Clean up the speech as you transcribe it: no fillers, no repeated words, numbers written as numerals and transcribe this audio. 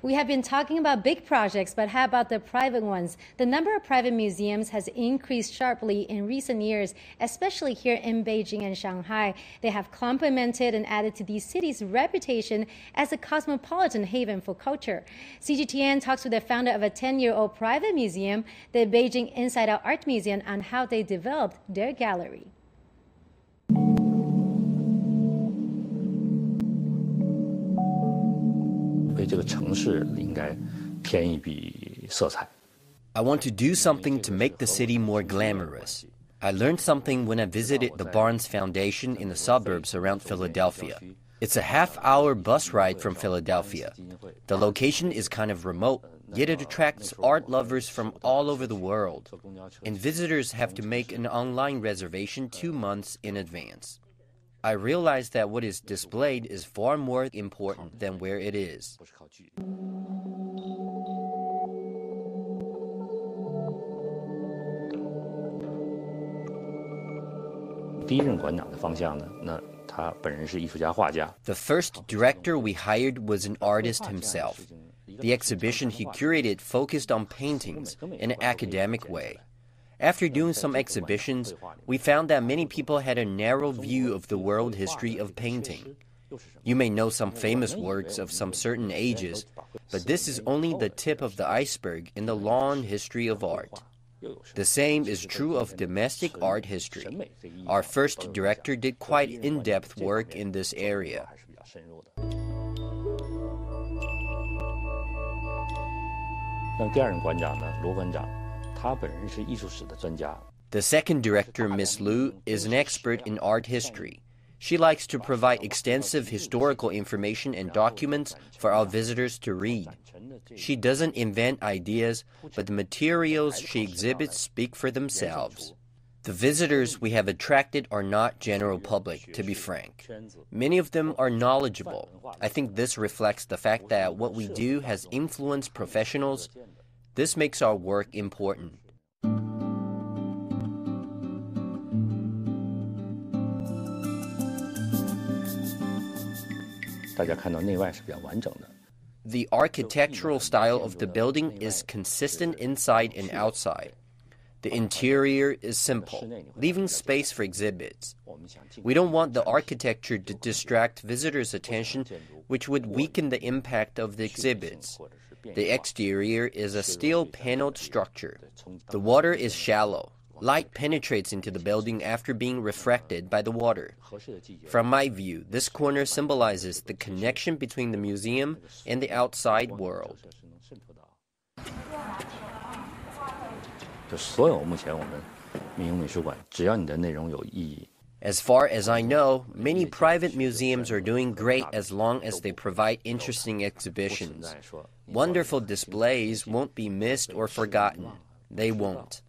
We have been talking about big projects, but how about the private ones? The number of private museums has increased sharply in recent years, especially here in Beijing and Shanghai. They have complemented and added to these cities' reputation as a cosmopolitan haven for culture. CGTN talks with the founder of a 10-year-old private museum, the Beijing Inside Out Art Museum, on how they developed their gallery. 为这个城市应该添一笔色彩。 I want to do something to make the city more glamorous. I learned something when I visited the Barnes Foundation in the suburbs around Philadelphia. It's a half-hour bus ride from Philadelphia. The location is kind of remote, yet it attracts art lovers from all over the world. And visitors have to make an online reservation 2 months in advance. I realized that what is displayed is far more important than where it is. 第一任馆长的方向呢，那他本人是艺术家、画家。 The first director we hired was an artist himself. The exhibition he curated focused on paintings in an academic way. After doing some exhibitions, we found that many people had a narrow view of the world history of painting. You may know some famous works of some certain ages, but this is only the tip of the iceberg in the long history of art. The same is true of domestic art history. Our first director did quite in-depth work in this area. 那第二任馆长呢，罗馆长，他本人是艺术史的专家。 The second director, Miss Liu, is an expert in art history. She likes to provide extensive historical information and documents for our visitors to read. She doesn't invent ideas, but the materials she exhibits speak for themselves. The visitors we have attracted are not general public, to be frank. Many of them are knowledgeable. I think this reflects the fact that what we do has influenced professionals. This makes our work important. 大家看到内外是比较完整的。 The architectural style of the building is consistent inside and outside. The interior is simple, leaving space for exhibits. We don't want the architecture to distract visitors' attention, which would weaken the impact of the exhibits. The exterior is a steel-paneled structure. The water is shallow. Light penetrates into the building after being refracted by the water. From my view, this corner symbolizes the connection between the museum and the outside world. 就所有目前我们民营美术馆，只要你的内容有意义。 As far as I know, many private museums are doing great as long as they provide interesting exhibitions. Wonderful displays won't be missed or forgotten. They won't.